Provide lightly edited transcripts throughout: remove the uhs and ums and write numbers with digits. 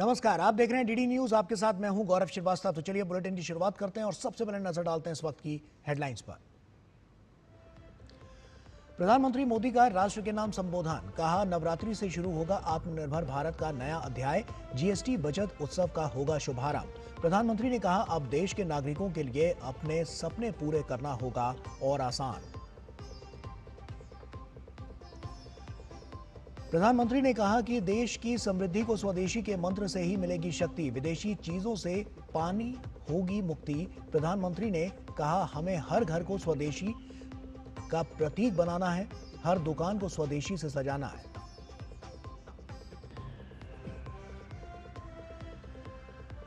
नमस्कार, आप देख रहे हैं डीडी न्यूज। आपके साथ मैं हूं गौरव श्रीवास्तव। तो चलिए बुलेटिन की शुरुआत करते हैं और सबसे पहले नजर डालते हैं इस वक्त की हेडलाइंस पर। प्रधानमंत्री मोदी का राष्ट्र के नाम संबोधन। कहा, नवरात्रि से शुरू होगा आत्मनिर्भर भारत का नया अध्याय। जीएसटी बचत उत्सव का होगा शुभारंभ। प्रधानमंत्री ने कहा, अब देश के नागरिकों के लिए अपने सपने पूरे करना होगा और आसान। प्रधानमंत्री ने कहा कि देश की समृद्धि को स्वदेशी के मंत्र से ही मिलेगी शक्ति। विदेशी चीजों से पानी होगी मुक्ति। प्रधानमंत्री ने कहा, हमें हर घर को स्वदेशी का प्रतीक बनाना है, हर दुकान को स्वदेशी से सजाना है।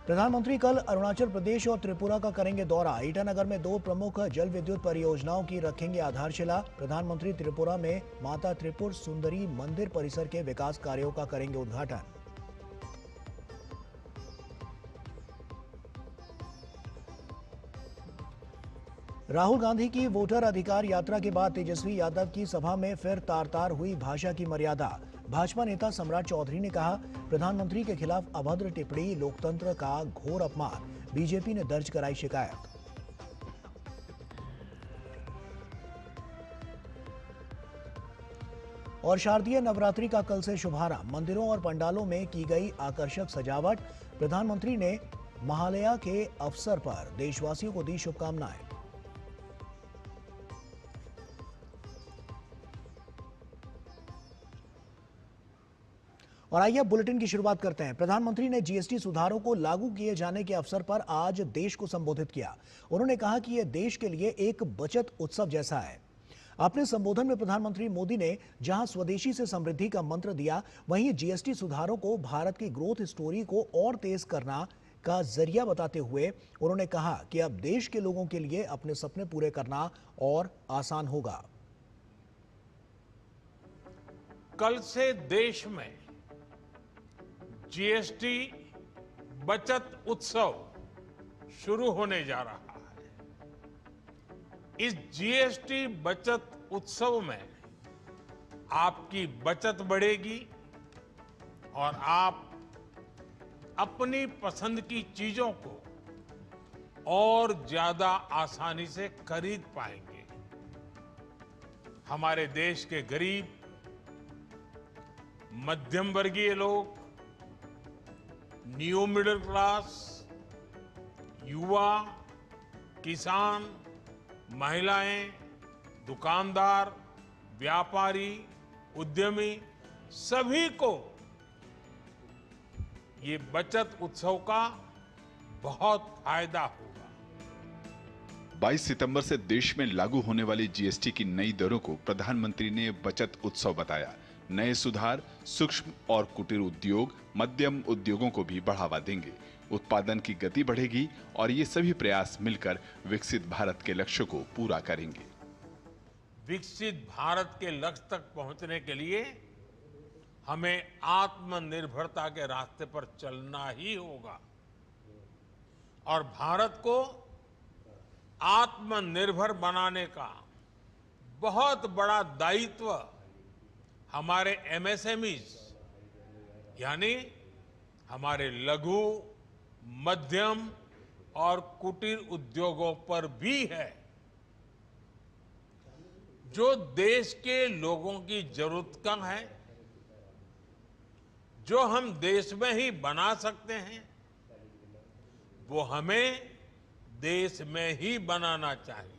प्रधानमंत्री कल अरुणाचल प्रदेश और त्रिपुरा का करेंगे दौरा। ईटानगर में 2 प्रमुख जल विद्युत परियोजनाओं की रखेंगे आधारशिला। प्रधानमंत्री त्रिपुरा में माता त्रिपुर सुंदरी मंदिर परिसर के विकास कार्यों का करेंगे उद्घाटन। राहुल गांधी की वोटर अधिकार यात्रा के बाद तेजस्वी यादव की सभा में फिर तार-तार हुई भाषा की मर्यादा। भाजपा नेता सम्राट चौधरी ने कहा, प्रधानमंत्री के खिलाफ अभद्र टिप्पणी लोकतंत्र का घोर अपमान। बीजेपी ने दर्ज कराई शिकायत। और शारदीय नवरात्रि का कल से शुभारंभ। मंदिरों और पंडालों में की गई आकर्षक सजावट। प्रधानमंत्री ने महालया के अवसर पर देशवासियों को दी शुभकामनाएं। और आइए अब बुलेटिन की शुरुआत करते हैं। प्रधानमंत्री ने जीएसटी सुधारों को लागू किए जाने के अवसर पर आज देश को संबोधित किया। उन्होंने कहा कि यह देश के लिए एक बचत उत्सव जैसा है। अपने संबोधन में प्रधानमंत्री मोदी ने जहां स्वदेशी से समृद्धि का मंत्र दिया, वहीं जीएसटी सुधारों को भारत की ग्रोथ स्टोरी को और तेज करना का जरिया बताते हुए उन्होंने कहा कि अब देश के लोगों के लिए अपने सपने पूरे करना और आसान होगा। कल से देश में जीएसटी बचत उत्सव शुरू होने जा रहा है। इस जीएसटी बचत उत्सव में आपकी बचत बढ़ेगी और आप अपनी पसंद की चीजों को और ज्यादा आसानी से खरीद पाएंगे। हमारे देश के गरीब, मध्यम वर्गीय लोग, न्यू मिडिल क्लास, युवा, किसान, महिलाएं, दुकानदार, व्यापारी, उद्यमी, सभी को ये बचत उत्सव का बहुत फायदा होगा। 22 सितंबर से देश में लागू होने वाली जीएसटी की नई दरों को प्रधानमंत्री ने बचत उत्सव बताया। नए सुधार सूक्ष्म और कुटीर उद्योग, मध्यम उद्योगों को भी बढ़ावा देंगे। उत्पादन की गति बढ़ेगी और ये सभी प्रयास मिलकर विकसित भारत के लक्ष्य को पूरा करेंगे। विकसित भारत के लक्ष्य तक पहुंचने के लिए हमें आत्मनिर्भरता के रास्ते पर चलना ही होगा और भारत को आत्मनिर्भर बनाने का बहुत बड़ा दायित्व हमारे एमएसएमईज यानी हमारे लघु, मध्यम और कुटीर उद्योगों पर भी है, जो देश के लोगों की जरूरत का है, जो हम देश में ही बना सकते हैं, वो हमें देश में ही बनाना चाहिए।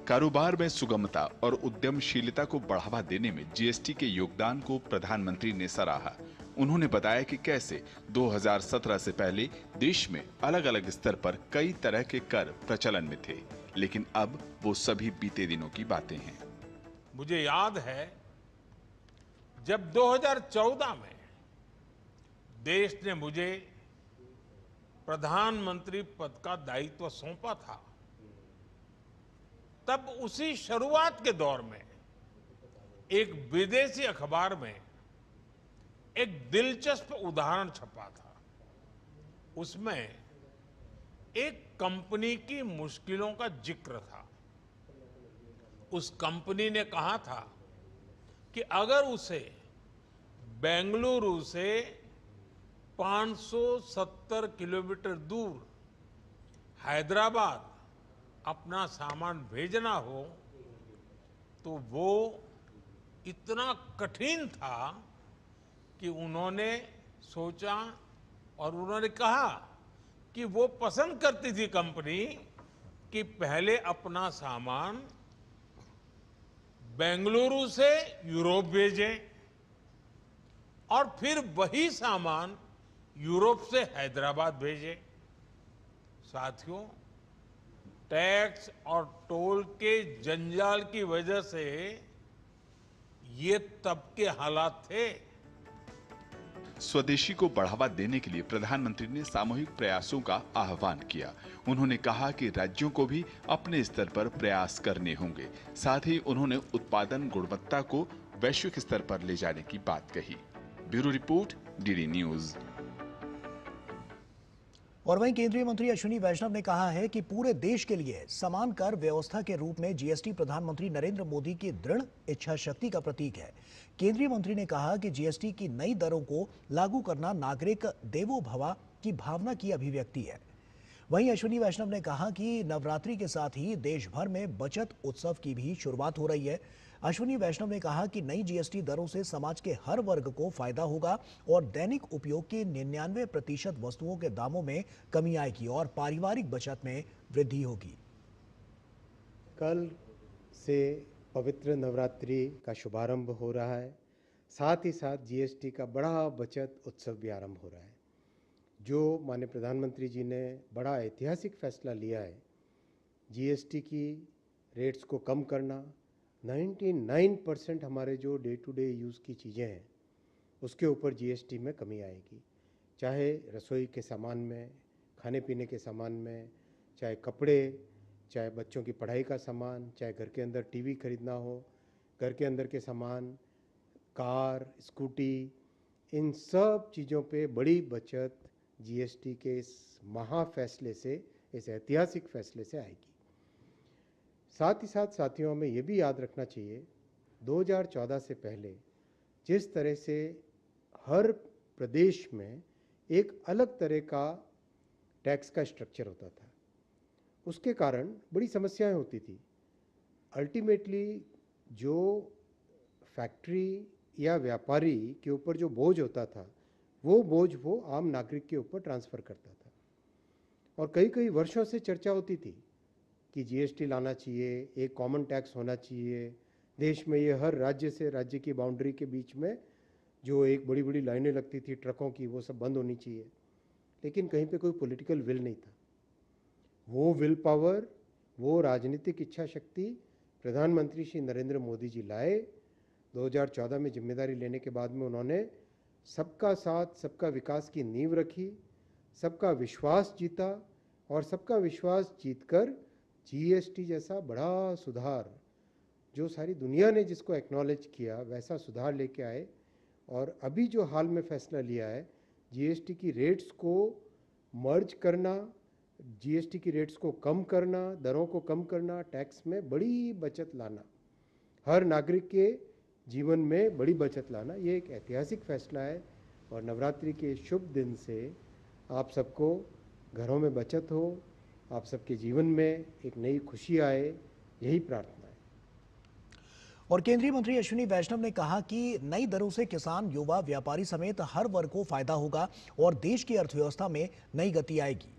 कारोबार में सुगमता और उद्यमशीलता को बढ़ावा देने में जीएसटी के योगदान को प्रधानमंत्री ने सराहा। उन्होंने बताया कि कैसे 2017 से पहले देश में अलग अलग स्तर पर कई तरह के कर प्रचलन में थे, लेकिन अब वो सभी बीते दिनों की बातें हैं। मुझे याद है जब 2014 में देश ने मुझे प्रधानमंत्री पद का दायित्व सौंपा था, तब उसी शुरुआत के दौर में एक विदेशी अखबार में एक दिलचस्प उदाहरण छपा था। उसमें एक कंपनी की मुश्किलों का जिक्र था। उस कंपनी ने कहा था कि अगर उसे बेंगलुरु से 570 किलोमीटर दूर हैदराबाद अपना सामान भेजना हो तो वो इतना कठिन था कि उन्होंने सोचा और उन्होंने कहा कि वो पसंद करती थी कंपनी कि पहले अपना सामान बेंगलुरु से यूरोप भेजें और फिर वही सामान यूरोप से हैदराबाद भेजें। साथियों, टैक्स और टोल के जंजाल की वजह से ये तब के हालात थे। स्वदेशी को बढ़ावा देने के लिए प्रधानमंत्री ने सामूहिक प्रयासों का आह्वान किया। उन्होंने कहा कि राज्यों को भी अपने स्तर पर प्रयास करने होंगे। साथ ही उन्होंने उत्पादन गुणवत्ता को वैश्विक स्तर पर ले जाने की बात कही। Bureau report, DD news. और वहीं केंद्रीय मंत्री अश्विनी वैष्णव ने कहा है कि पूरे देश के लिए समान कर व्यवस्था के रूप में जीएसटी प्रधानमंत्री नरेंद्र मोदी की दृढ़ इच्छा शक्ति का प्रतीक है। केंद्रीय मंत्री ने कहा कि जीएसटी की नई दरों को लागू करना नागरिक देवो भव की भावना की अभिव्यक्ति है। वहीं अश्विनी वैष्णव ने कहा कि नवरात्रि के साथ ही देश भर में बचत उत्सव की भी शुरुआत हो रही है। अश्विनी वैष्णव ने कहा कि नई जीएसटी दरों से समाज के हर वर्ग को फायदा होगा और दैनिक उपयोग की 99% वस्तुओं के दामों में कमी आएगी और पारिवारिक बचत में वृद्धि होगी। कल से पवित्र नवरात्रि का शुभारंभ हो रहा है। साथ ही साथ जीएसटी का बड़ा बचत उत्सव भी आरंभ हो रहा है। जो माननीय प्रधानमंत्री जी ने बड़ा ऐतिहासिक फैसला लिया है, जीएसटी की रेट्स को कम करना, 99% हमारे जो डे टू डे यूज़ की चीज़ें हैं उसके ऊपर जीएसटी में कमी आएगी। चाहे रसोई के सामान में, खाने पीने के सामान में, चाहे कपड़े, चाहे बच्चों की पढ़ाई का सामान, चाहे घर के अंदर टीवी खरीदना हो, घर के अंदर के सामान, कार, स्कूटी, इन सब चीज़ों पे बड़ी बचत जीएसटी के इस महा फैसले से, इस ऐतिहासिक फैसले से आएगी। साथ ही साथ साथियों, हमें ये भी याद रखना चाहिए 2014 से पहले जिस तरह से हर प्रदेश में एक अलग तरह का टैक्स का स्ट्रक्चर होता था, उसके कारण बड़ी समस्याएं होती थी। अल्टीमेटली जो फैक्ट्री या व्यापारी के ऊपर जो बोझ होता था वो बोझ वो आम नागरिक के ऊपर ट्रांसफ़र करता था। और कई कई वर्षों से चर्चा होती थी कि जीएसटी लाना चाहिए, एक कॉमन टैक्स होना चाहिए देश में। ये हर राज्य से राज्य की बाउंड्री के बीच में जो एक बड़ी बड़ी लाइनें लगती थी ट्रकों की, वो सब बंद होनी चाहिए। लेकिन कहीं पे कोई पॉलिटिकल विल नहीं था। वो विल पावर, वो राजनीतिक इच्छा शक्ति प्रधानमंत्री श्री नरेंद्र मोदी जी लाए। 2014 में जिम्मेदारी लेने के बाद में उन्होंने सबका साथ सबका विकास की नींव रखी, सबका विश्वास जीता और सबका विश्वास जीतकर जीएसटी जैसा बड़ा सुधार, जो सारी दुनिया ने जिसको एक्नॉलेज किया, वैसा सुधार लेके आए। और अभी जो हाल में फैसला लिया है, जीएसटी की रेट्स को मर्ज करना, जीएसटी की रेट्स को कम करना, दरों को कम करना, टैक्स में बड़ी बचत लाना, हर नागरिक के जीवन में बड़ी बचत लाना, ये एक ऐतिहासिक फैसला है। और नवरात्रि के शुभ दिन से आप सबको घरों में बचत हो, आप सबके जीवन में एक नई खुशी आए, यही प्रार्थना है। और केंद्रीय मंत्री अश्विनी वैष्णव ने कहा कि नई दरों से किसान, युवा, व्यापारी समेत हर वर्ग को फायदा होगा और देश की अर्थव्यवस्था में नई गति आएगी।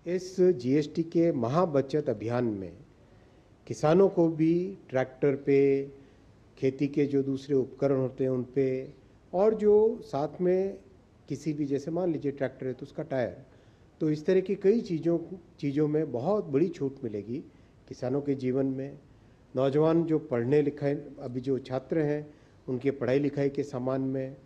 इस जीएसटी के महाबचत अभियान में किसानों को भी ट्रैक्टर पे, खेती के जो दूसरे उपकरण होते हैं उन पे, और जो साथ में किसी भी, जैसे मान लीजिए ट्रैक्टर है तो उसका टायर, तो इस तरह की कई चीज़ों में बहुत बड़ी छूट मिलेगी किसानों के जीवन में। नौजवान जो पढ़ने लिखाए, अभी जो छात्र हैं उनके पढ़ाई लिखाई के सामान में,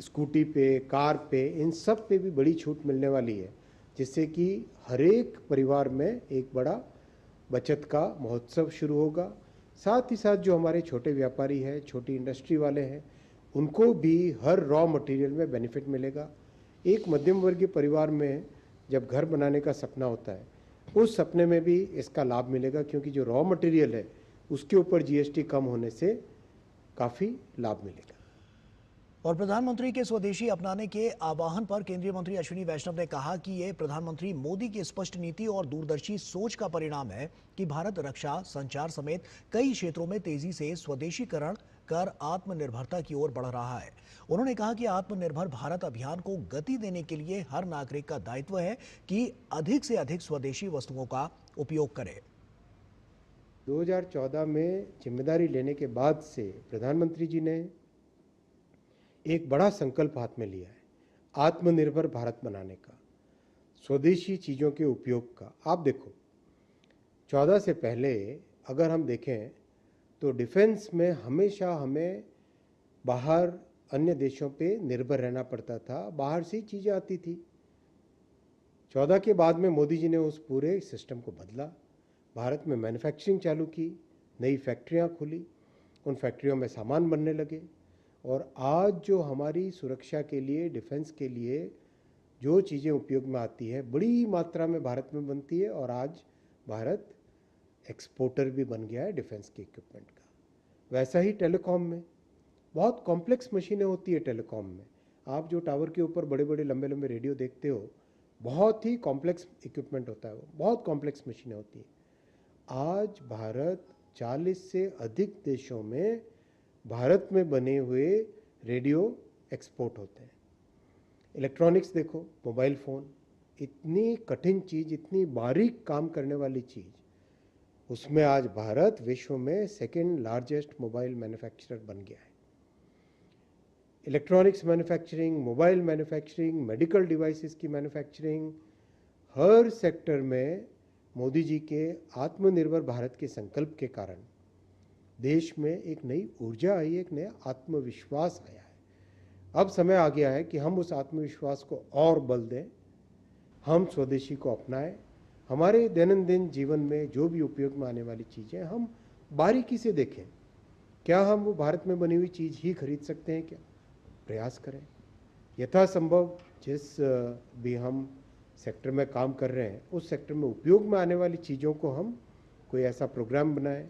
स्कूटी पे, कार पे, इन सब पे भी बड़ी छूट मिलने वाली है, जिससे कि हर एक परिवार में एक बड़ा बचत का महोत्सव शुरू होगा। साथ ही साथ जो हमारे छोटे व्यापारी हैं, छोटी इंडस्ट्री वाले हैं, उनको भी हर रॉ मटेरियल में बेनिफिट मिलेगा। एक मध्यम वर्गीय परिवार में जब घर बनाने का सपना होता है, उस सपने में भी इसका लाभ मिलेगा, क्योंकि जो रॉ मटेरियल है उसके ऊपर जीएसटी कम होने से काफ़ी लाभ मिलेगा। और प्रधानमंत्री के स्वदेशी अपनाने के आह्वान पर केंद्रीय मंत्री अश्विनी वैष्णव ने कहा कि ये प्रधानमंत्री मोदी की स्पष्ट नीति और दूरदर्शी सोच का परिणाम है कि भारत रक्षा, संचार समेत कई क्षेत्रों में तेजी से स्वदेशीकरण कर आत्मनिर्भरता की ओर बढ़ रहा है। उन्होंने कहा कि आत्मनिर्भर भारत अभियान को गति देने के लिए हर नागरिक का दायित्व है कि अधिक से अधिक स्वदेशी वस्तुओं का उपयोग करे। 2014 में जिम्मेदारी लेने के बाद से प्रधानमंत्री जी ने एक बड़ा संकल्प हाथ में लिया है, आत्मनिर्भर भारत बनाने का, स्वदेशी चीज़ों के उपयोग का। आप देखो, 14 से पहले अगर हम देखें तो डिफेंस में हमेशा हमें बाहर अन्य देशों पे निर्भर रहना पड़ता था, बाहर से चीज़ें आती थी। 14 के बाद में मोदी जी ने उस पूरे सिस्टम को बदला, भारत में मैन्युफैक्चरिंग चालू की, नई फैक्ट्रियां खुली, उन फैक्ट्रियों में सामान बनने लगे और आज जो हमारी सुरक्षा के लिए, डिफेंस के लिए जो चीज़ें उपयोग में आती है बड़ी मात्रा में भारत में बनती है और आज भारत एक्सपोर्टर भी बन गया है डिफेंस के इक्विपमेंट का। वैसा ही टेलीकॉम में बहुत कॉम्प्लेक्स मशीनें होती है। टेलीकॉम में आप जो टावर के ऊपर बड़े बड़े लंबे लंबे रेडियो देखते हो, बहुत ही कॉम्प्लेक्स इक्विपमेंट होता है, वो बहुत कॉम्प्लेक्स मशीनें होती हैं। आज भारत 40 से अधिक देशों में भारत में बने हुए रेडियो एक्सपोर्ट होते हैं। इलेक्ट्रॉनिक्स देखो, मोबाइल फ़ोन, इतनी कठिन चीज़, इतनी बारीक काम करने वाली चीज़, उसमें आज भारत विश्व में सेकेंड लार्जेस्ट मोबाइल मैन्युफैक्चरर बन गया है। Electronics manufacturing, mobile manufacturing, medical devices की मैन्युफैक्चरिंग, हर सेक्टर में मोदी जी के आत्मनिर्भर भारत के संकल्प के कारण देश में एक नई ऊर्जा आई, एक नया आत्मविश्वास आया है। अब समय आ गया है कि हम उस आत्मविश्वास को और बल दें, हम स्वदेशी को अपनाएं। हमारे दैनंदिन जीवन में जो भी उपयोग में आने वाली चीज़ें हम बारीकी से देखें, क्या हम वो भारत में बनी हुई चीज़ ही खरीद सकते हैं क्या? प्रयास करें यथासंभव जिस भी हम सेक्टर में काम कर रहे हैं उस सेक्टर में उपयोग में आने वाली चीज़ों को हम कोई ऐसा प्रोग्राम बनाएं,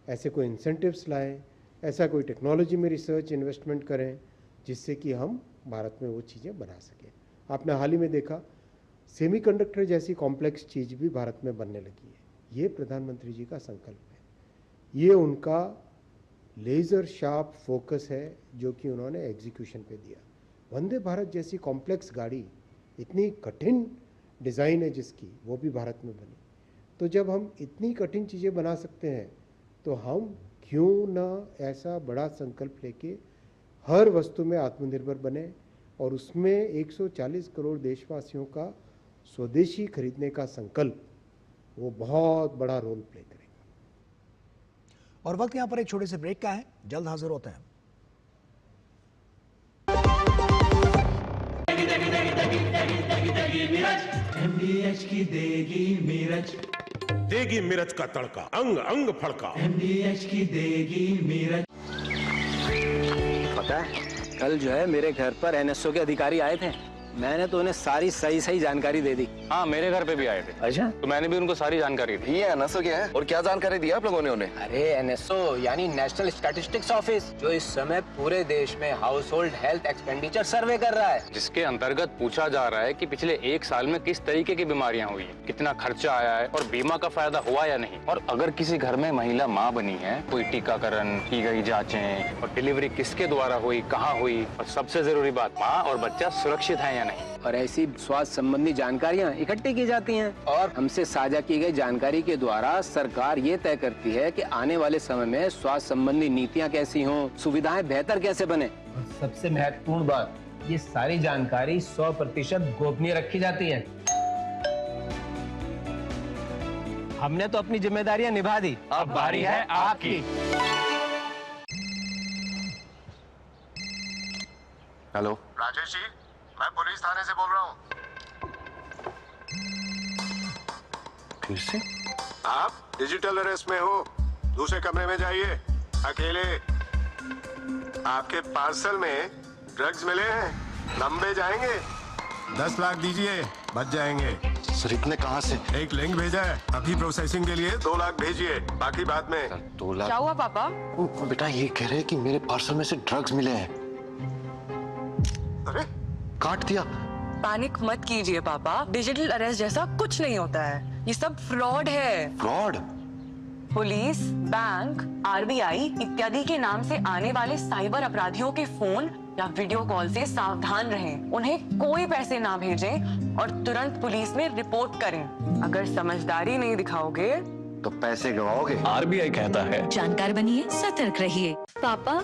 ऐसे कोई इंसेंटिव्स लाएं, ऐसा कोई टेक्नोलॉजी में रिसर्च इन्वेस्टमेंट करें जिससे कि हम भारत में वो चीज़ें बना सकें। आपने हाल ही में देखा सेमीकंडक्टर जैसी कॉम्प्लेक्स चीज़ भी भारत में बनने लगी है। ये प्रधानमंत्री जी का संकल्प है, ये उनका लेज़र शार्प फोकस है जो कि उन्होंने एग्जीक्यूशन पे दिया। वंदे भारत जैसी कॉम्प्लेक्स गाड़ी, इतनी कठिन डिज़ाइन है जिसकी, वो भी भारत में बनी। तो जब हम इतनी कठिन चीज़ें बना सकते हैं तो हम क्यों ना ऐसा बड़ा संकल्प लेके हर वस्तु में आत्मनिर्भर बने और उसमें 140 करोड़ देशवासियों का स्वदेशी खरीदने का संकल्प वो बहुत बड़ा रोल प्ले करेगा। और वक्त यहां पर एक छोटे से ब्रेक का है, जल्द हाजिर होते हैं। MDH की देगी मिर्च, देगी मिर्च का तड़का, अंग अंग फड़का। MDH की देगी मिर्च। पता है कल जो है मेरे घर पर NSO के अधिकारी आए थे, मैंने तो उन्हें सारी सही जानकारी दे दी। हाँ, मेरे घर पे भी आए थे। अच्छा, तो मैंने भी उनको सारी जानकारी दी। ये NSO क्या है और क्या जानकारी दी आप लोगों ने उन्हें? अरे NSO यानी नेशनल स्टैटिस्टिक्स ऑफिस, जो इस समय पूरे देश में हाउस होल्ड हेल्थ एक्सपेंडिचर सर्वे कर रहा है, जिसके अंतर्गत पूछा जा रहा है कि पिछले 1 साल में किस तरीके की बीमारियां हुई हैं, कितना खर्चा आया है और बीमा का फायदा हुआ या नहीं। और अगर किसी घर में महिला माँ बनी है, कोई टीकाकरण की गई जाँचें और डिलीवरी किसके द्वारा हुई, कहाँ हुई, और सबसे जरूरी बात, माँ और बच्चा सुरक्षित है या नहीं। और ऐसी स्वास्थ्य संबंधी जानकारियाँ इकट्ठी की जाती हैं और हमसे साझा की गई जानकारी के द्वारा सरकार ये तय करती है कि आने वाले समय में स्वास्थ्य संबंधी नीतियाँ कैसी हों, सुविधाएं बेहतर कैसे बने। और सबसे महत्वपूर्ण बात, ये सारी जानकारी 100% गोपनीय रखी जाती है। हमने तो अपनी जिम्मेदारियां निभा दी, अब बारी है आपकी। हेलो राजेश जी, मैं पुलिस थाने से बोल रहा हूँ। फिर से? आप डिजिटल अरेस्ट में हो, दूसरे कमरे में जाइए, अकेले। आपके पार्सल में ड्रग्स मिले हैं, लंबे जाएंगे। 10 लाख दीजिए, बच जाएंगे। सर इतने कहाँ से? एक लिंक भेजा है, अभी प्रोसेसिंग के लिए 2 लाख भेजिए, बाकी बाद में। 2 लाख? क्या हुआ पापा? बेटा ये कह रहे हैं कि मेरे पार्सल में से ड्रग्स मिले हैं। काट दिया। पैनिक मत कीजिए पापा, डिजिटल अरेस्ट जैसा कुछ नहीं होता है, ये सब फ्रॉड है। फ्रॉड? पुलिस, बैंक, आरबीआई इत्यादि के नाम से आने वाले साइबर अपराधियों के फोन या वीडियो कॉल से सावधान रहें। उन्हें कोई पैसे ना भेजें और तुरंत पुलिस में रिपोर्ट करें। अगर समझदारी नहीं दिखाओगे तो पैसे गवाओगे। आरबीआई कहता है जानकार बनिए, सतर्क रहिए। पापा,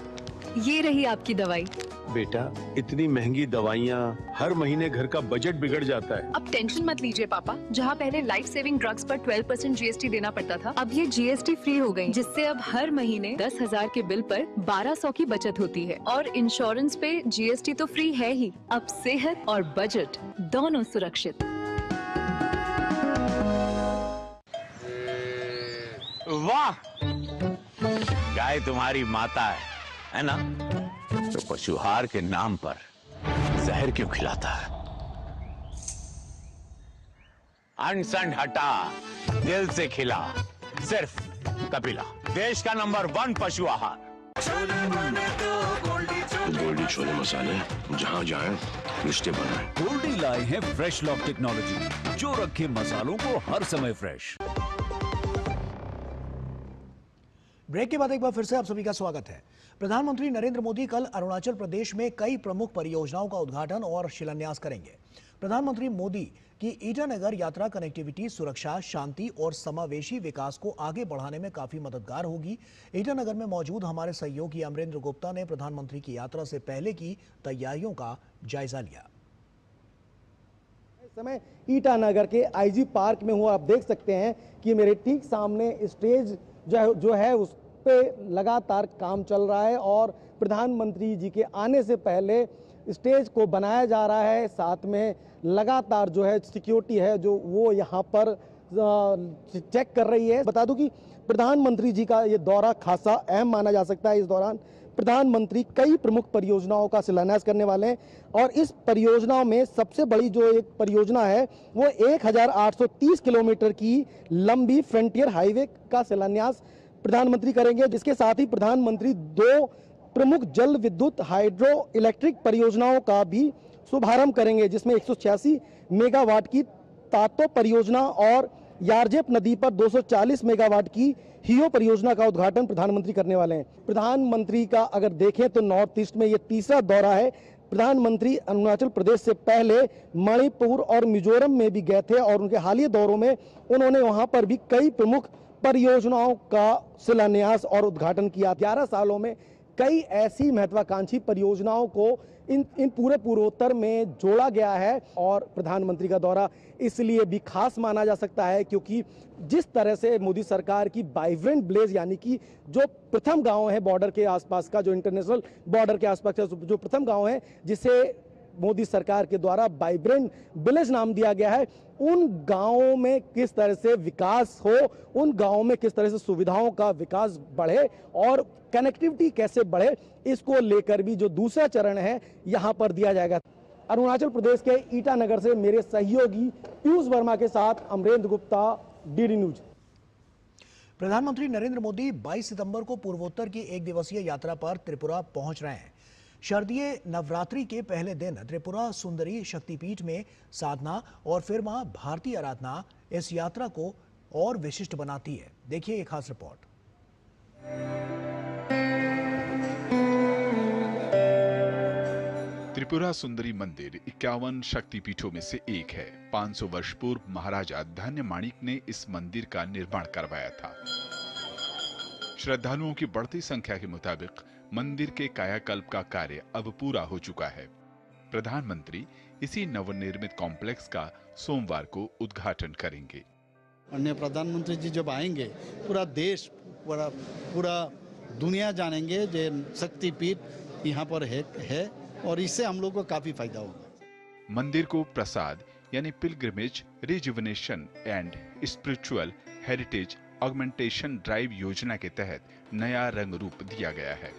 ये रही आपकी दवाई। बेटा, इतनी महंगी दवाइयाँ, हर महीने घर का बजट बिगड़ जाता है। अब टेंशन मत लीजिए पापा, जहाँ पहले लाइफ सेविंग ड्रग्स पर 12% जीएसटी देना पड़ता था, अब ये जीएसटी फ्री हो गई, जिससे अब हर महीने 10,000 के बिल पर 1200 की बचत होती है। और इंश्योरेंस पे जीएसटी तो फ्री है ही, अब सेहत और बजट दोनों सुरक्षित। वाह, गाय तुम्हारी माता है ना? तो पशुहार के नाम पर जहर क्यों खिलाता है? अनसन हटा, दिल से खिला, सिर्फ कपिला, देश का नंबर 1 पशु आहार। गोल्डी छोले मसाले, जहाँ जाए रिश्ते बनाए। गोल्डी लाए हैं फ्रेश लॉक टेक्नोलॉजी, जो रखे मसालों को हर समय फ्रेश। ब्रेक के बाद एक बार फिर से आप सभी का स्वागत है। प्रधानमंत्री नरेंद्र मोदी कल अरुणाचल प्रदेश में कई प्रमुख परियोजनाओं का उद्घाटन और शिलान्यास करेंगे। प्रधानमंत्री मोदी की ईटानगर यात्रा कनेक्टिविटी, सुरक्षा, शांति और समावेशी विकास को आगे बढ़ाने में काफी मददगार होगी। ईटानगर में मौजूद हमारे सहयोगी अमरेंद्र गुप्ता ने प्रधानमंत्री की यात्रा से पहले की तैयारियों का जायजा लिया। इस समय ईटानगर के आईजी पार्क में हूँ। आप देख सकते हैं कि मेरे ठीक सामने स्टेज जो है उस पे लगातार काम चल रहा है और प्रधानमंत्री जी के आने से पहले स्टेज को बनाया जा रहा है। साथ में लगातार जो है सिक्योरिटी है जो वो यहाँ पर चेक कर रही है। बता दूं कि प्रधानमंत्री जी का ये दौरा खासा अहम माना जा सकता है। इस दौरान प्रधानमंत्री कई प्रमुख परियोजनाओं का शिलान्यास करने वाले हैं और इस परियोजनाओं में सबसे बड़ी जो एक परियोजना है वो 1830 किलोमीटर की लंबी फ्रंटियर हाईवे का शिलान्यास प्रधानमंत्री करेंगे। जिसके साथ ही प्रधानमंत्री 2 प्रमुख जल विद्युत हाइड्रो इलेक्ट्रिक परियोजनाओं का भी शुभारंभ करेंगे, जिसमें 186 मेगावाट की तातो परियोजना और यारजेप नदी पर 240 मेगावाट की हियो परियोजना का उद्घाटन प्रधानमंत्री करने वाले हैं। प्रधानमंत्री का अगर देखें तो नॉर्थ ईस्ट में ये तीसरा दौरा है। प्रधानमंत्री अरुणाचल प्रदेश से पहले मणिपुर और मिजोरम में भी गए थे और उनके हालिया दौरों में उन्होंने वहां पर भी कई प्रमुख परियोजनाओं का शिलान्यास और उद्घाटन किया। 11 सालों में कई ऐसी महत्वाकांक्षी परियोजनाओं को इन पूरे पूर्वोत्तर में जोड़ा गया है और प्रधानमंत्री का दौरा इसलिए भी खास माना जा सकता है क्योंकि जिस तरह से मोदी सरकार की वाइब्रेंट विलेज यानी कि जो प्रथम गांव है बॉर्डर के आसपास का, जो इंटरनेशनल बॉर्डर के आसपास का जो प्रथम गांव है जिसे मोदी सरकार के द्वारा वाइब्रेंट विलेज नाम दिया गया है, उन गांवों में किस तरह से विकास हो, उन गांवों में किस तरह से सुविधाओं का विकास बढ़े और कनेक्टिविटी कैसे बढ़े, इसको लेकर भी जो दूसरा चरण है यहां पर दिया जाएगा। अरुणाचल प्रदेश के ईटानगर से मेरे सहयोगी पीयूष वर्मा के साथ अमरेंद्र गुप्ता, डीडी न्यूज। प्रधानमंत्री नरेंद्र मोदी 22 सितंबर को पूर्वोत्तर की 1 दिवसीय यात्रा पर त्रिपुरा पहुंच रहे हैं। शारदीय नवरात्रि के पहले दिन त्रिपुरा सुंदरी शक्तिपीठ में साधना और फिर मां भारती आराधना इस यात्रा को और विशिष्ट बनाती है। देखिए एक खास रिपोर्ट। त्रिपुरा सुंदरी मंदिर 51 शक्तिपीठों में से एक है। 500 वर्ष पूर्व महाराजा धन्य माणिक ने इस मंदिर का निर्माण करवाया था। श्रद्धालुओं की बढ़ती संख्या के मुताबिक मंदिर के कायाकल्प का कार्य अब पूरा हो चुका है। प्रधानमंत्री इसी नवनिर्मित कॉम्प्लेक्स का सोमवार को उद्घाटन करेंगे। अन्य प्रधानमंत्री जी जब आएंगे पूरा देश पूरा दुनिया जानेंगे जो शक्तिपीठ यहाँ पर है और इससे हम लोग को काफी फायदा होगा। मंदिर को प्रसाद यानी pilgrimage rejuvenation and spiritual heritage augmentation drive योजना के तहत नया रंग रूप दिया गया है।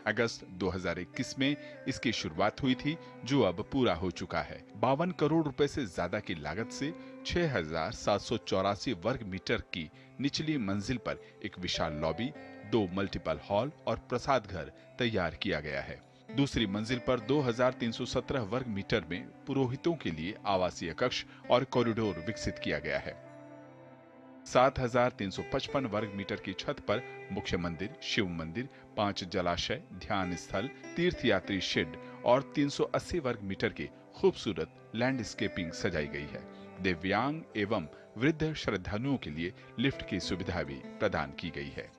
अगस्त 2021 में इसकी शुरुआत हुई थी, जो अब पूरा हो चुका है। 52 करोड़ रुपए से ज्यादा की लागत से 6,784 वर्ग मीटर की निचली मंजिल पर एक विशाल लॉबी, 2 मल्टीपल हॉल और प्रसाद घर तैयार किया गया है। दूसरी मंजिल पर 2317 वर्ग मीटर में पुरोहितों के लिए आवासीय कक्ष और कॉरिडोर विकसित किया गया है। 7355 वर्ग मीटर की छत पर मुख्य मंदिर, शिव मंदिर, 5 जलाशय, ध्यान स्थल, तीर्थयात्री शेड और 380 वर्ग मीटर की खूबसूरत लैंडस्केपिंग सजाई गई है। दिव्यांग एवं वृद्ध श्रद्धालुओं के लिए लिफ्ट की सुविधा भी प्रदान की गई है।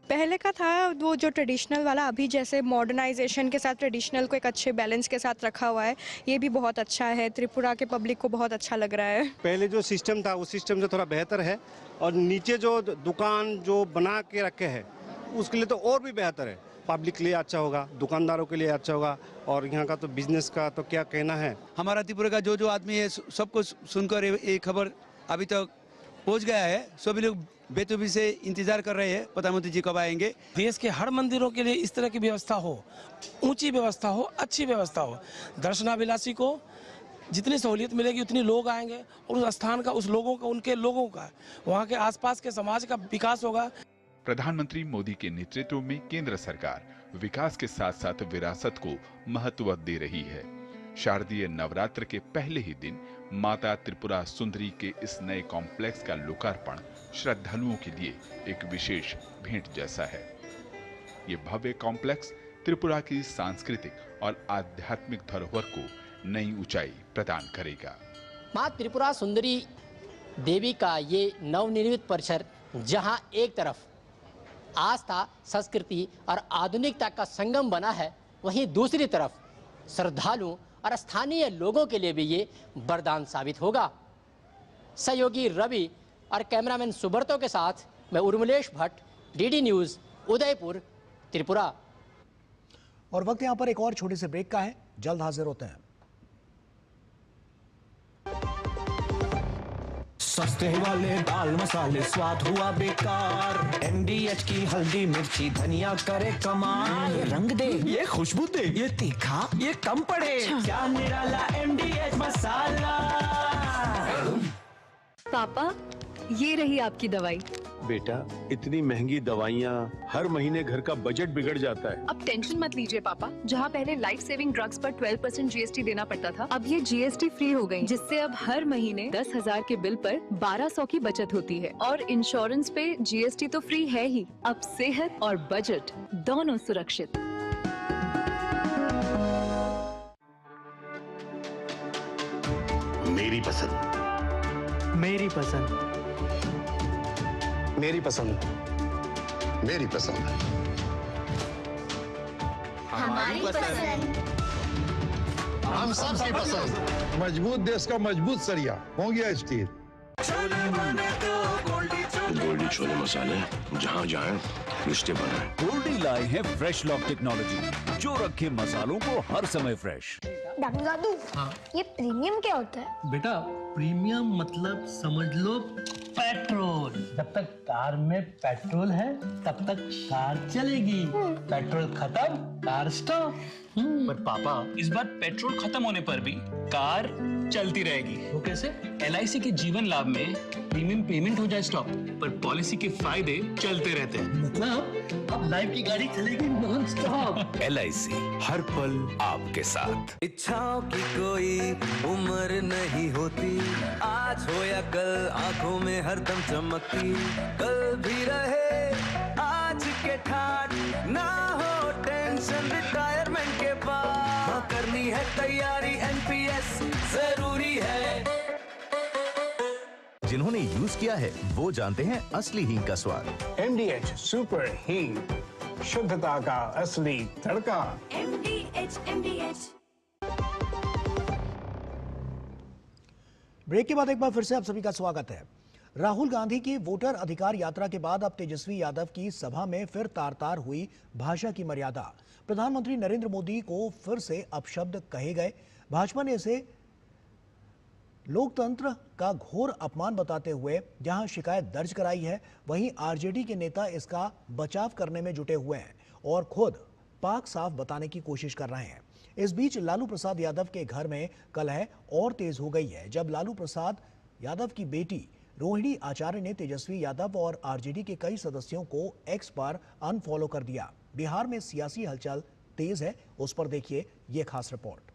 पहले का था वो जो ट्रेडिशनल वाला, अभी जैसे मॉडर्नाइजेशन के साथ ट्रेडिशनल को एक अच्छे बैलेंस के साथ रखा हुआ है, ये भी बहुत अच्छा है। त्रिपुरा के पब्लिक को बहुत अच्छा लग रहा है। पहले जो सिस्टम था उस सिस्टम से थोड़ा बेहतर है, और नीचे जो दुकान जो बना के रखे हैं उसके लिए तो और भी बेहतर है। पब्लिक के लिए अच्छा होगा, दुकानदारों के लिए अच्छा होगा, और यहाँ का तो बिजनेस का तो क्या कहना है। हमारा त्रिपुरा का जो आदमी है सबको सुनकर ये खबर अभी तक पहुँच गया है। सभी लोग बेतुबी से इंतजार कर रहे हैं प्रधानमंत्री जी कब आएंगे। देश के हर मंदिरों के लिए इस तरह की व्यवस्था हो, ऊंची व्यवस्था हो, अच्छी व्यवस्था हो। दर्शनाभिलाषी को जितनी सहूलियत मिलेगी उतनी लोग आएंगे, और उस स्थान का, उस लोगों का, उनके लोगों का, वहाँ के आसपास के समाज का विकास होगा। प्रधानमंत्री मोदी के नेतृत्व में केंद्र सरकार विकास के साथ साथ विरासत को महत्व दे रही है। शारदीय नवरात्र के पहले ही दिन माता त्रिपुरा सुंदरी के इस नए कॉम्प्लेक्स का लोकार्पण श्रद्धालुओं के लिए एक विशेष भेंट जैसा है। ये भव्य कॉम्प्लेक्स त्रिपुरा की सांस्कृतिक और आध्यात्मिक धरोहर को नई ऊंचाई प्रदान करेगा। मां त्रिपुरा सुंदरी देवी का ये नवनिर्मित परिसर, जहां एक तरफ आस्था, संस्कृति और आधुनिकता का संगम बना है, वहीं दूसरी तरफ श्रद्धालुओं और स्थानीय लोगों के लिए भी ये वरदान साबित होगा। सहयोगी रवि और कैमरामैन सुब्रतो के साथ मैं उर्मिलेश भट्ट, डीडी न्यूज़, उदयपुर, त्रिपुरा। और वक्त यहां पर एक और छोटे से ब्रेक का है, जल्द हाजिर होते हैं। सस्ते वाले दाल मसाले स्वाद हुआ बेकार, MDH की हल्दी मिर्ची धनिया करे कमाल। ये रंग दे, ये खुशबू दे, ये तीखा, ये कम पड़े। क्या निराला MDH मसाला। पापा, ये रही आपकी दवाई। बेटा, इतनी महंगी दवाइयाँ, हर महीने घर का बजट बिगड़ जाता है। अब टेंशन मत लीजिए पापा, जहाँ पहले लाइफ सेविंग ड्रग्स पर 12% GST देना पड़ता था, अब ये GST फ्री हो गई, जिससे अब हर महीने 10,000 के बिल पर 1200 की बचत होती है। और इंश्योरेंस पे GST तो फ्री है ही, अब सेहत और बजट दोनों सुरक्षित। मेरी पसंद, मेरी पसंद, मेरी पसंद, मेरी पसंद, हमारी पसंद, हम सबकी पसंद। मजबूत देश का मजबूत सरिया हो गया स्टील। गोल्डी छोले मसाले, जहाँ जाएं रिश्ते बनाएं। गोल्डी लाए हैं फ्रेश लॉक टेक्नोलॉजी, जो रखे मसालों को हर समय फ्रेश। डॉक्टर दादू, ये प्रीमियम क्या होता है? बेटा, प्रीमियम मतलब समझ लो पेट्रोल। जब तक कार में पेट्रोल है तब तक कार चलेगी, पेट्रोल खत्म कार स्टॉप। पर पापा, इस बार पेट्रोल खत्म होने पर भी कार चलती रहेगी। वो कैसे? LIC के जीवन लाभ में प्रीमियम पेमेंट हो जाए स्टॉप, पर पॉलिसी के फायदे चलते रहते हैं। मतलब अब लाइफ की गाड़ी चलेगी नॉन स्टॉप। LIC हर पल आपके साथ। इच्छाओं की कोई उम्र नहीं होती, आज हो या कल आंखों में हरदम चमकती, कल भी रहे आज के ठाट, ना हो टेंशन रिटायरमेंट के बाद, हाँ करनी है तैयारी NPS जरूरी है। जिन्होंने यूज किया है वो जानते हैं असली हींग का स्वाद। MDH सुपर हींग, शुद्धता का असली तड़का। MDH। ब्रेक के बाद एक बार फिर से आप सभी का स्वागत है। राहुल गांधी की वोटर अधिकार यात्रा के बाद अब तेजस्वी यादव की सभा में फिर तार तार हुई भाषा की मर्यादा। प्रधानमंत्री नरेंद्र मोदी को फिर से अपशब्द कहे गए। भाजपा ने इसे लोकतंत्र का घोर अपमान बताते हुए जहां शिकायत दर्ज कराई है, वहीं आरजेडी के नेता इसका बचाव करने में जुटे हुए हैं और खुद पाक साफ बताने की कोशिश कर रहे हैं। इस बीच लालू प्रसाद यादव के घर में कलह और तेज हो गई है, जब लालू प्रसाद यादव की बेटी रोहिणी आचार्य ने तेजस्वी यादव और आरजेडी के कई सदस्यों को एक्स पर अनफॉलो कर दिया। बिहार में सियासी हलचल तेज है, उस पर देखिए ये खास रिपोर्ट।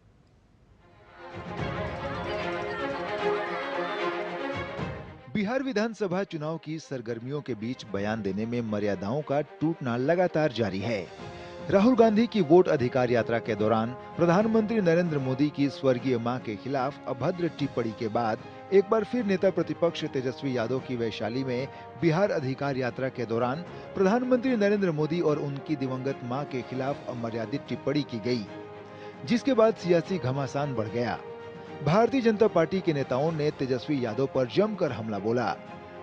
बिहार विधानसभा चुनाव की सरगर्मियों के बीच बयान देने में मर्यादाओं का टूटना लगातार जारी है। राहुल गांधी की वोट अधिकार यात्रा के दौरान प्रधानमंत्री नरेंद्र मोदी की स्वर्गीय मां के खिलाफ अभद्र टिप्पणी के बाद एक बार फिर नेता प्रतिपक्ष तेजस्वी यादव की वैशाली में बिहार अधिकार यात्रा के दौरान प्रधानमंत्री नरेंद्र मोदी और उनकी दिवंगत मां के खिलाफ अमर्यादित टिप्पणी की गई, जिसके बाद सियासी घमासान बढ़ गया। भारतीय जनता पार्टी के नेताओं ने तेजस्वी यादव पर जमकर हमला बोला।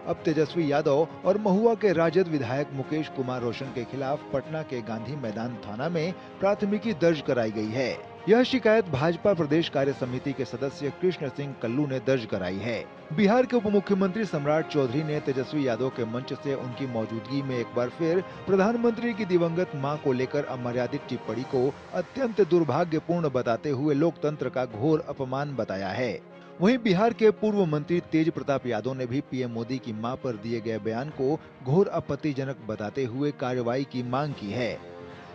अब तेजस्वी यादव और महुआ के राजद विधायक मुकेश कुमार रोशन के खिलाफ पटना के गांधी मैदान थाना में प्राथमिकी दर्ज कराई गई है। यह शिकायत भाजपा प्रदेश कार्य समिति के सदस्य कृष्ण सिंह कल्लू ने दर्ज कराई है। बिहार के उप मुख्यमंत्री सम्राट चौधरी ने तेजस्वी यादव के मंच से उनकी मौजूदगी में एक बार फिर प्रधानमंत्री की दिवंगत मां को लेकर अमर्यादित टिप्पणी को अत्यंत दुर्भाग्यपूर्ण बताते हुए लोकतंत्र का घोर अपमान बताया है। वहीं बिहार के पूर्व मंत्री तेज प्रताप यादव ने भी पीएम मोदी की मां पर दिए गए बयान को घोर आपत्तिजनक बताते हुए कार्रवाई की मांग की है।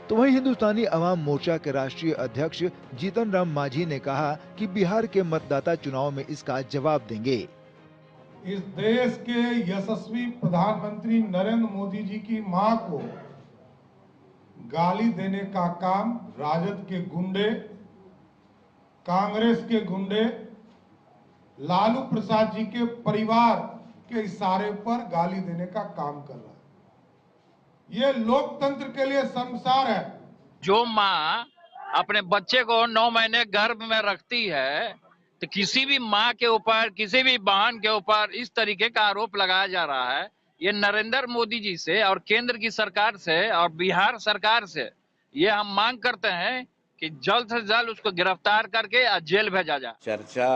तो वहीं हिंदुस्तानी अवाम मोर्चा के राष्ट्रीय अध्यक्ष जीतन राम मांझी ने कहा कि बिहार के मतदाता चुनाव में इसका जवाब देंगे। इस देश के यशस्वी प्रधानमंत्री नरेंद्र मोदी जी की मां को गाली देने का काम राजद के गुंडे, कांग्रेस के गुंडे, लालू प्रसाद जी के परिवार के इशारे पर गाली देने का काम कर रहा है। ये लोकतंत्र के लिए शर्मसार है। जो माँ अपने बच्चे को 9 महीने गर्भ में रखती है, तो किसी भी माँ के ऊपर, किसी भी बहन के ऊपर इस तरीके का आरोप लगाया जा रहा है। ये नरेंद्र मोदी जी से और केंद्र की सरकार से और बिहार सरकार से ये हम मांग करते हैं कि जल्द से जल्द उसको गिरफ्तार करके जेल भेजा जाए। चर्चा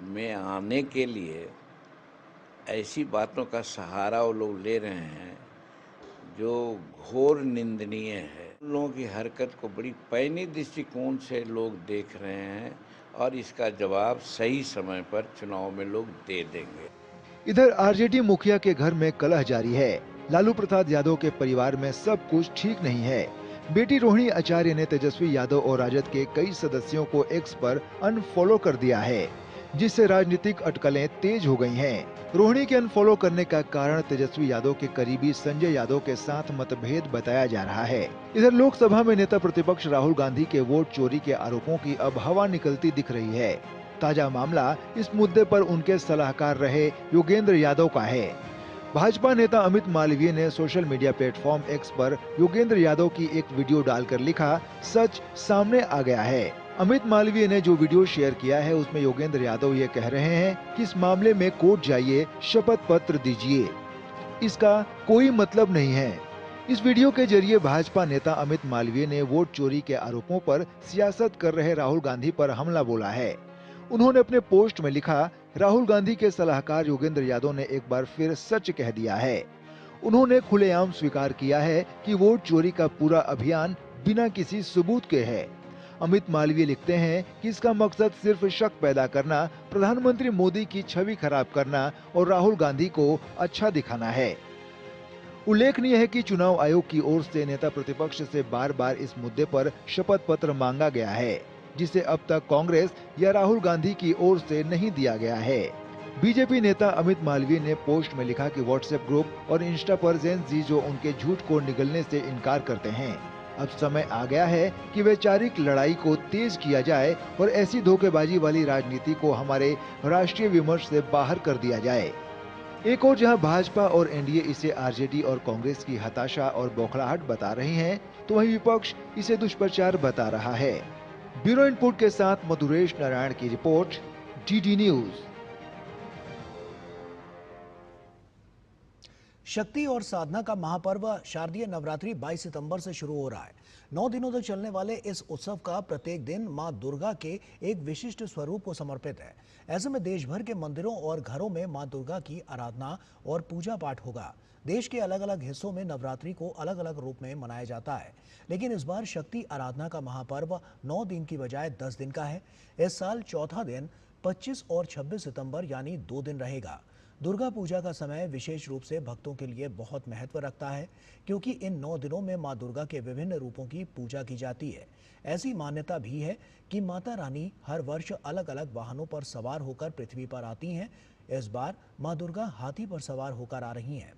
में आने के लिए ऐसी बातों का सहारा वो लोग ले रहे हैं जो घोर निंदनीय है। उन लोगों की हरकत को बड़ी पैनी दृष्टिकोण से लोग देख रहे हैं और इसका जवाब सही समय पर चुनाव में लोग दे देंगे। इधर आरजेडी मुखिया के घर में कलह जारी है। लालू प्रसाद यादव के परिवार में सब कुछ ठीक नहीं है। बेटी रोहिणी आचार्य ने तेजस्वी यादव और राजद के कई सदस्यों को एक्स पर अनफॉलो कर दिया है, जिससे राजनीतिक अटकलें तेज हो गई हैं। रोहिणी के अनफॉलो करने का कारण तेजस्वी यादव के करीबी संजय यादव के साथ मतभेद बताया जा रहा है। इधर लोकसभा में नेता प्रतिपक्ष राहुल गांधी के वोट चोरी के आरोपों की अब हवा निकलती दिख रही है। ताजा मामला इस मुद्दे पर उनके सलाहकार रहे योगेंद्र यादव का है। भाजपा नेता अमित मालवीय ने सोशल मीडिया प्लेटफॉर्म एक्स पर योगेंद्र यादव की एक वीडियो डालकर लिखा, सच सामने आ गया है। अमित मालवीय ने जो वीडियो शेयर किया है उसमें योगेंद्र यादव ये कह रहे हैं कि इस मामले में कोर्ट जाइए, शपथ पत्र दीजिए। इसका कोई मतलब नहीं है। इस वीडियो के जरिए भाजपा नेता अमित मालवीय ने वोट चोरी के आरोपों पर सियासत कर रहे राहुल गांधी पर हमला बोला है। उन्होंने अपने पोस्ट में लिखा, राहुल गांधी के सलाहकार योगेंद्र यादव ने एक बार फिर सच कह दिया है। उन्होंने खुलेआम स्वीकार किया है कि वोट चोरी का पूरा अभियान बिना किसी सबूत के है। अमित मालवीय लिखते हैं कि इसका मकसद सिर्फ शक पैदा करना, प्रधानमंत्री मोदी की छवि खराब करना और राहुल गांधी को अच्छा दिखाना है। उल्लेखनीय है कि चुनाव आयोग की ओर से नेता प्रतिपक्ष से बार बार इस मुद्दे पर शपथ पत्र मांगा गया है, जिसे अब तक कांग्रेस या राहुल गांधी की ओर से नहीं दिया गया है। बीजेपी नेता अमित मालवीय ने पोस्ट में लिखा कि व्हाट्सएप ग्रुप और इंस्टा पर जेन जी जो उनके झूठ को निगलने से इनकार करते हैं। अब समय आ गया है कि वैचारिक लड़ाई को तेज किया जाए और ऐसी धोखेबाजी वाली राजनीति को हमारे राष्ट्रीय विमर्श से बाहर कर दिया जाए। एक और जहां भाजपा और एनडीए इसे आरजेडी और कांग्रेस की हताशा और बौखलाहट बता रही हैं, तो वहीं विपक्ष इसे दुष्प्रचार बता रहा है। ब्यूरो इनपुट के साथ मधुरेश नारायण की रिपोर्ट, डीडी न्यूज। शक्ति और साधना का महापर्व शारदीय नवरात्रि 22 सितंबर से शुरू हो रहा है। 9 दिनों तक चलने वाले इस उत्सव का प्रत्येक दिन मां दुर्गा के एक विशिष्ट स्वरूप को समर्पित है। ऐसे में देश भर के मंदिरों और घरों में मां दुर्गा की आराधना और पूजा पाठ होगा। देश के अलग अलग हिस्सों में नवरात्रि को अलग अलग रूप में मनाया जाता है, लेकिन इस बार शक्ति आराधना का महापर्व 9 दिन की बजाय 10 दिन का है। इस साल चौथा दिन 25 और 26 सितंबर यानी 2 दिन रहेगा। दुर्गा पूजा का समय विशेष रूप से भक्तों के लिए बहुत महत्व रखता है, क्योंकि इन 9 दिनों में मां दुर्गा के विभिन्न रूपों की पूजा की जाती है। ऐसी मान्यता भी है कि माता रानी हर वर्ष अलग अलग वाहनों पर सवार होकर पृथ्वी पर आती हैं। इस बार मां दुर्गा हाथी पर सवार होकर आ रही हैं।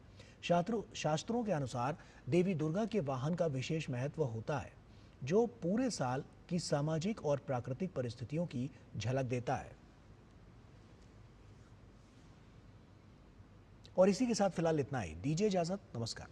शास्त्रों के अनुसार देवी दुर्गा के वाहन का विशेष महत्व होता है, जो पूरे साल की सामाजिक और प्राकृतिक परिस्थितियों की झलक देता है। और इसी के साथ फिलहाल इतना ही। दीजिए इजाजत। नमस्कार।